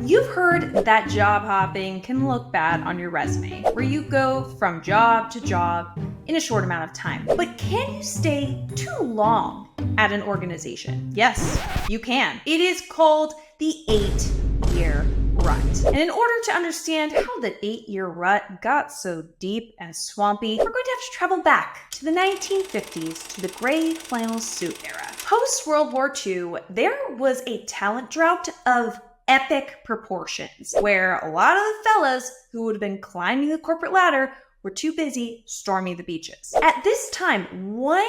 You've heard that job hopping can look bad on your resume, where you go from job to job in a short amount of time. But can you stay too long at an organization? Yes, you can. It is called the 8-year rut. And in order to understand how the 8-year rut got so deep and swampy, we're going to have to travel back to the 1950s to the gray flannel suit era. Post-World War II, there was a talent drought of epic proportions, where a lot of the fellas who would have been climbing the corporate ladder were too busy storming the beaches. At this time, 1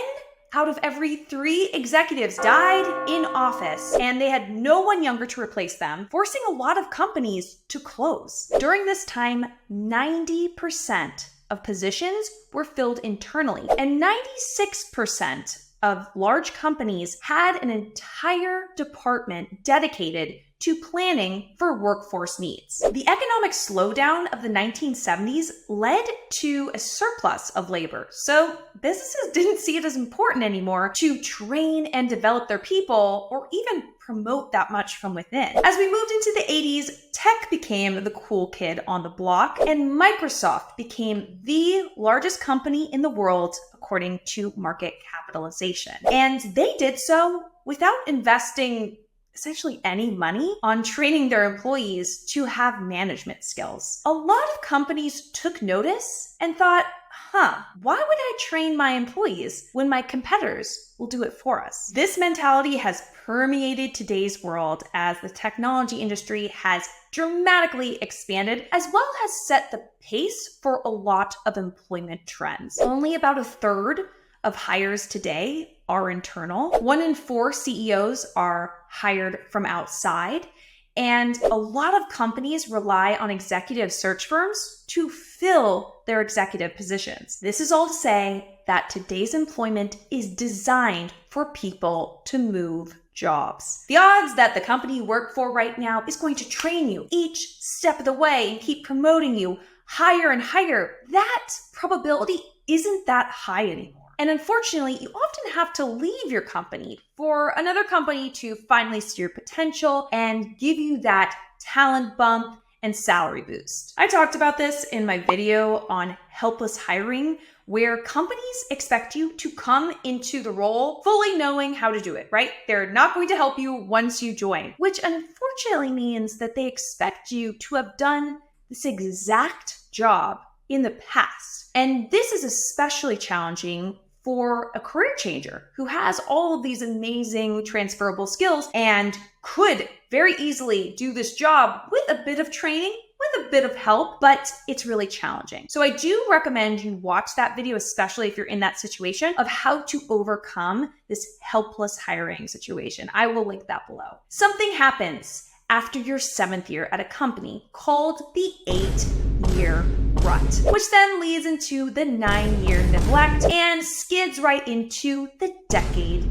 out of every 3 executives died in office, and they had no one younger to replace them, forcing a lot of companies to close. During this time, 90% of positions were filled internally, and 96% of large companies had an entire department dedicated to planning for workforce needs. The economic slowdown of the 1970s led to a surplus of labor, so businesses didn't see it as important anymore to train and develop their people or even promote that much from within. As we moved into the 80s, tech became the cool kid on the block, and Microsoft became the largest company in the world according to market capitalization. And they did so without investing essentially any money on training their employees to have management skills. A lot of companies took notice and thought, why would I train my employees when my competitors will do it for us? This mentality has permeated today's world as the technology industry has dramatically expanded, as well as set the pace for a lot of employment trends. Only about 1/3 of hires today are internal. 1 in 4 CEOs are hired from outside. And a lot of companies rely on executive search firms to fill their executive positions. This is all to say that today's employment is designed for people to move jobs. The odds that the company you work for right now is going to train you each step of the way and keep promoting you higher and higher, that probability isn't that high anymore. And unfortunately, you often have to leave your company for another company to finally see your potential and give you that talent bump and salary boost. I talked about this in my video on helpless hiring, where companies expect you to come into the role fully knowing how to do it, right? They're not going to help you once you join, which unfortunately means that they expect you to have done this exact job in the past. And this is especially challenging for a career changer who has all of these amazing transferable skills and could very easily do this job with a bit of training, with a bit of help, but it's really challenging. So I do recommend you watch that video, especially if you're in that situation, of how to overcome this helpless hiring situation. I will link that below. Something happens after your 7th year at a company called the 8-year rut, which then leads into the 9-year neglect and skids right into the decade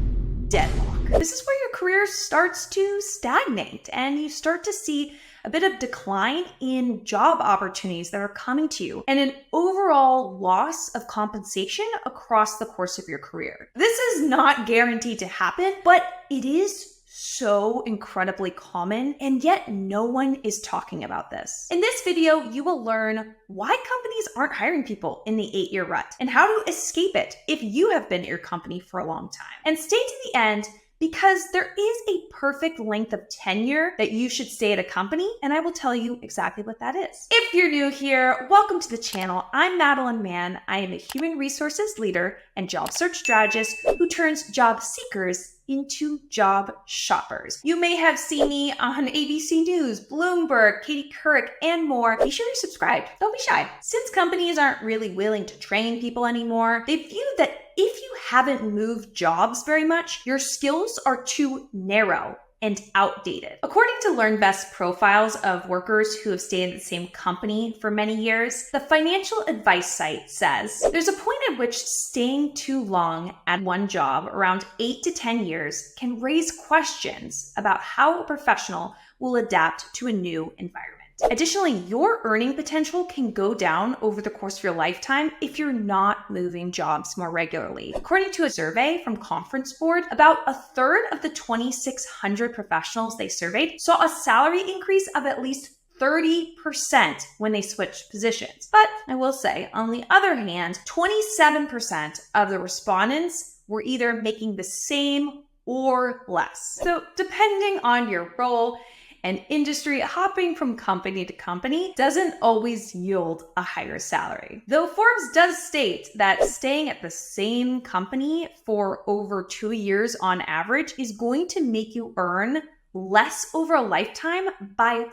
deadlock. This is where your career starts to stagnate and you start to see a bit of decline in job opportunities that are coming to you and an overall loss of compensation across the course of your career. This is not guaranteed to happen, but it is so incredibly common, and yet no one is talking about this. In this video, you will learn why companies aren't hiring people in the 8-year rut and how to escape it if you have been at your company for a long time. And stay to the end because there is a perfect length of tenure that you should stay at a company, and I will tell you exactly what that is. If you're new here, welcome to the channel. I'm Madeline Mann. I am a human resources leader and job search strategist who turns job seekers into job shoppers. You may have seen me on ABC News, Bloomberg, Katie Couric, and more. Be sure you're subscribed. Don't be shy. Since companies aren't really willing to train people anymore, they view that if you haven't moved jobs very much, your skills are too narrow and outdated. According to LearnBest profiles of workers who have stayed at the same company for many years, the financial advice site says there's a point at which staying too long at one job, around 8 to 10 years, can raise questions about how a professional will adapt to a new environment. Additionally, your earning potential can go down over the course of your lifetime if you're not moving jobs more regularly. According to a survey from Conference Board, about a third of the 2,600 professionals they surveyed saw a salary increase of at least 30% when they switched positions. But I will say, on the other hand, 27% of the respondents were either making the same or less. So depending on your role and industry, hopping from company to company doesn't always yield a higher salary. Though Forbes does state that staying at the same company for over 2 years on average is going to make you earn less over a lifetime by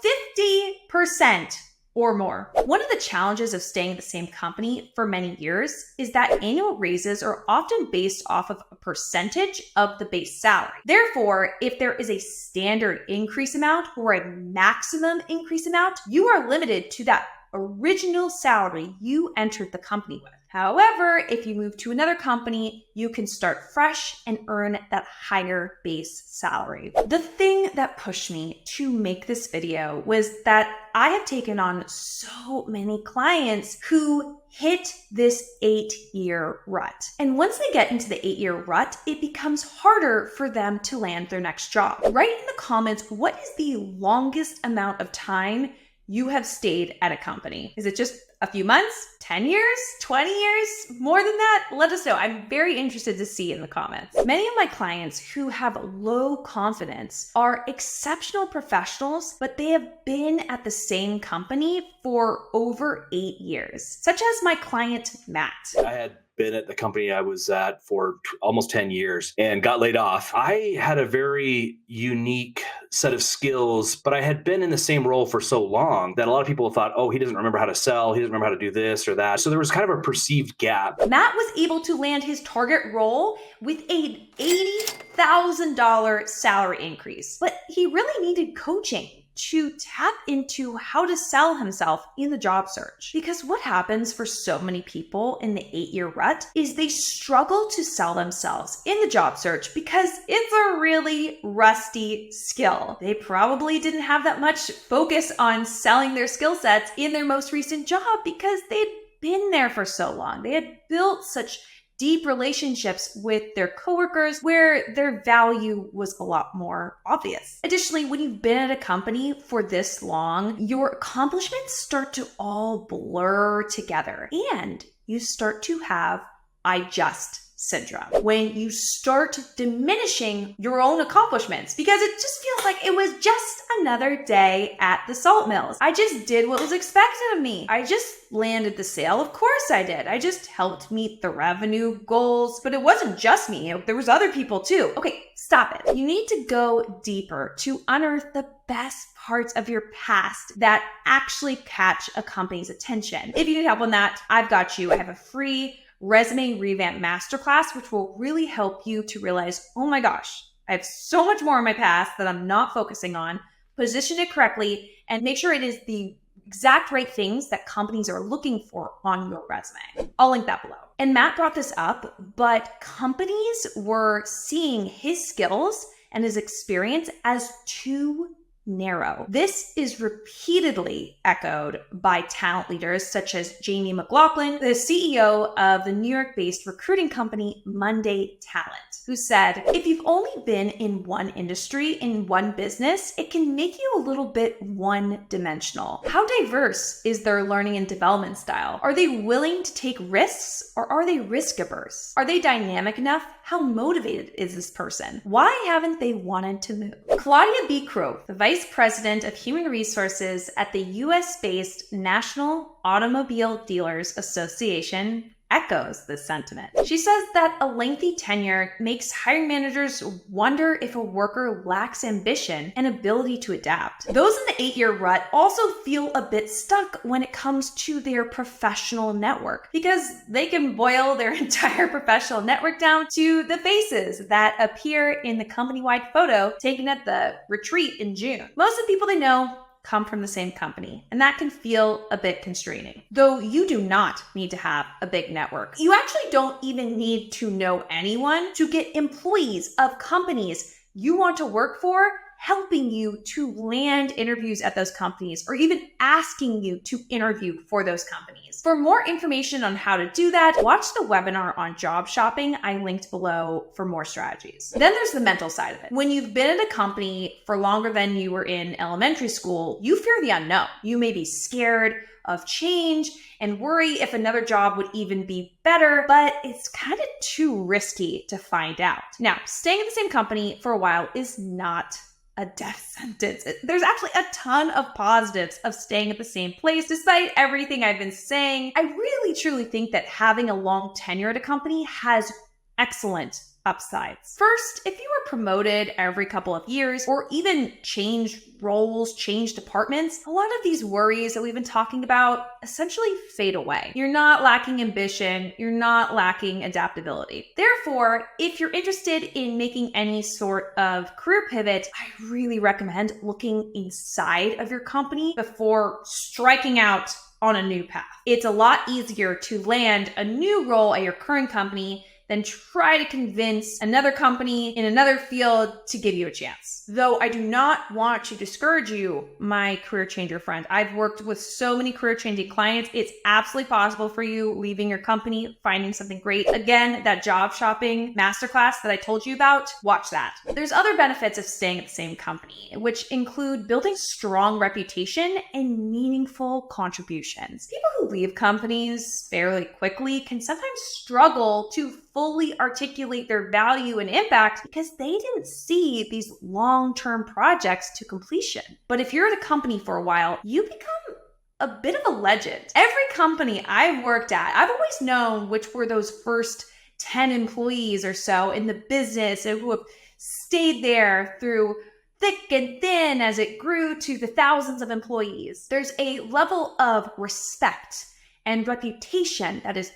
50% or more. One of the challenges of staying at the same company for many years is that annual raises are often based off of a percentage of the base salary. Therefore, if there is a standard increase amount or a maximum increase amount, you are limited to that original salary you entered the company with. However, if you move to another company, you can start fresh and earn that higher base salary. The thing that pushed me to make this video was that I have taken on so many clients who hit this 8-year rut. And once they get into the 8-year rut, it becomes harder for them to land their next job. Write in the comments, what is the longest amount of time you have stayed at a company? Is it just a few months, 10 years, 20 years, more than that? Let us know. I'm very interested to see in the comments. Many of my clients who have low confidence are exceptional professionals, but they have been at the same company for over 8 years, such as my client, Matt. I had been at the company I was at for almost 10 years and got laid off. I had a very unique set of skills, but I had been in the same role for so long that a lot of people thought, oh, he doesn't remember how to sell. He doesn't remember how to do this or that. So there was kind of a perceived gap. Matt was able to land his target role with an $80,000 salary increase, but he really needed coaching to tap into how to sell himself in the job search. Because what happens for so many people in the 8-year rut is they struggle to sell themselves in the job search because it's a really rusty skill. They probably didn't have that much focus on selling their skill sets in their most recent job because they'd been there for so long. They had built such deep relationships with their coworkers where their value was a lot more obvious. Additionally, when you've been at a company for this long, your accomplishments start to all blur together and you start to have I just syndrome when you start diminishing your own accomplishments because it just feels like it was just another day at the salt mills. I just did what was expected of me. I just landed the sale. Of course I did. I just helped meet the revenue goals, but it wasn't just me. There was other people too. Okay, stop it. You need to go deeper to unearth the best parts of your past that actually catch a company's attention. If you need help on that, I've got you. I have a free resume revamp masterclass, which will really help you to realize, oh my gosh, I have so much more in my past that I'm not focusing on, position it correctly, and make sure it is the exact right things that companies are looking for on your resume. I'll link that below. And Matt brought this up, but companies were seeing his skills and his experience as too narrow. This is repeatedly echoed by talent leaders such as Jamie McLaughlin, the CEO of the New York-based recruiting company Monday Talent, who said, if you've only been in one industry, in one business, it can make you a little bit one-dimensional. How diverse is their learning and development style? Are they willing to take risks or are they risk-averse? Are they dynamic enough? How motivated is this person? Why haven't they wanted to move? Claudia B. Crow, the Vice President of Human Resources at the US-based National Automobile Dealers Association, echoes this sentiment. She says that a lengthy tenure makes hiring managers wonder if a worker lacks ambition and ability to adapt. Those in the 8-year rut also feel a bit stuck when it comes to their professional network because they can boil their entire professional network down to the faces that appear in the company-wide photo taken at the retreat in June. Most of the people they know come from the same company, and that can feel a bit constraining. Though you do not need to have a big network. You actually don't even need to know anyone to get employees of companies you want to work for helping you to land interviews at those companies or even asking you to interview for those companies. For more information on how to do that, watch the webinar on job shopping I linked below for more strategies. Then there's the mental side of it. When you've been at a company for longer than you were in elementary school, you fear the unknown. You may be scared of change and worry if another job would even be better, but it's kind of too risky to find out. Now, staying at the same company for a while is not a death sentence. There's actually a ton of positives of staying at the same place, despite everything I've been saying. I really truly think that having a long tenure at a company has excellent upsides. First, if you were promoted every couple of years or even change roles, change departments, a lot of these worries that we've been talking about essentially fade away. You're not lacking ambition, you're not lacking adaptability. Therefore, if you're interested in making any sort of career pivot, I really recommend looking inside of your company before striking out on a new path. It's a lot easier to land a new role at your current company than try to convince another company in another field to give you a chance. Though I do not want to discourage you, my career changer friend. I've worked with so many career changing clients. It's absolutely possible for you leaving your company, finding something great. Again, that job shopping masterclass that I told you about, watch that. There's other benefits of staying at the same company, which include building strong reputation and meaningful contributions. People who leave companies fairly quickly can sometimes struggle to fully articulate their value and impact because they didn't see these long-term projects to completion. But if you're at a company for a while, you become a bit of a legend. Every company I've worked at, I've always known which were those first 10 employees or so in the business who have stayed there through thick and thin as it grew to the thousands of employees. There's a level of respect and reputation that is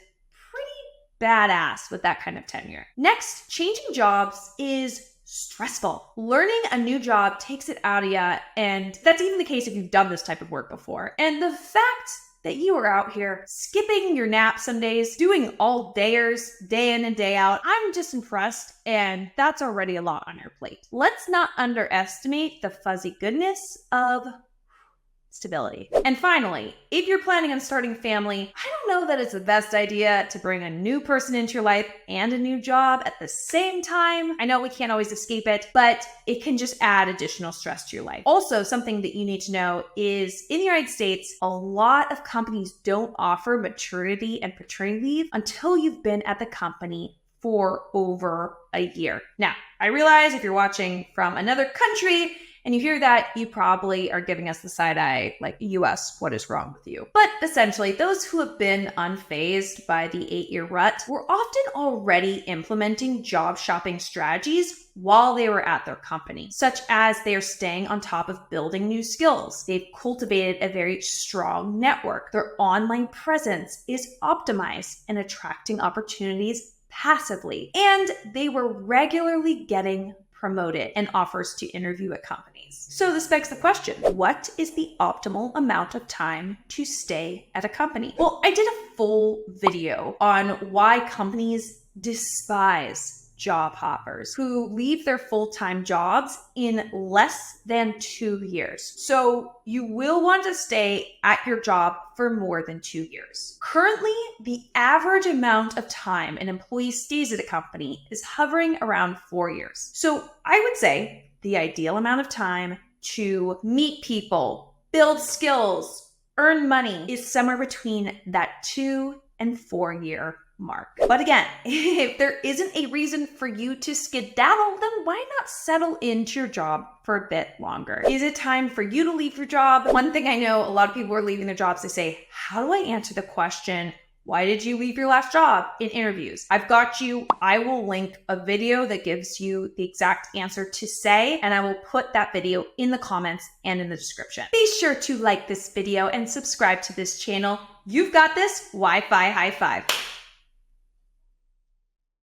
badass with that kind of tenure. Next, changing jobs is stressful. Learning a new job takes it out of you, and that's even the case if you've done this type of work before. And the fact that you are out here skipping your nap some days, doing all dayers day in and day out, I'm just impressed, and that's already a lot on your plate. Let's not underestimate the fuzzy goodness of stability. And finally, if you're planning on starting a family, I don't know that it's the best idea to bring a new person into your life and a new job at the same time. I know we can't always escape it, but it can just add additional stress to your life. Also, something that you need to know is in the United States, a lot of companies don't offer maternity and paternity leave until you've been at the company for over a year. Now, I realize if you're watching from another country, and you hear that, you probably are giving us the side eye, like, US, what is wrong with you? But essentially, those who have been unfazed by the 8-year rut were often already implementing job shopping strategies while they were at their company, such as they are staying on top of building new skills. They've cultivated a very strong network. Their online presence is optimized and attracting opportunities passively. And they were regularly getting promoted and offers to interview at companies. So this begs the question, what is the optimal amount of time to stay at a company? Well, I did a full video on why companies despise job hoppers who leave their full-time jobs in less than 2 years. So you will want to stay at your job for more than 2 years. Currently, the average amount of time an employee stays at a company is hovering around 4 years. So I would say the ideal amount of time to meet people, build skills, earn money is somewhere between that 2 and 4 year mark. But again, if there isn't a reason for you to skedaddle, then why not settle into your job for a bit longer? Is it time for you to leave your job? One thing I know, a lot of people are leaving their jobs, they say, how do I answer the question, why did you leave your last job, in interviews? I've got you. I will link a video that gives you the exact answer to say, and I will put that video in the comments and in the description. Be sure to like this video and subscribe to this channel. You've got this. Wi-Fi high five.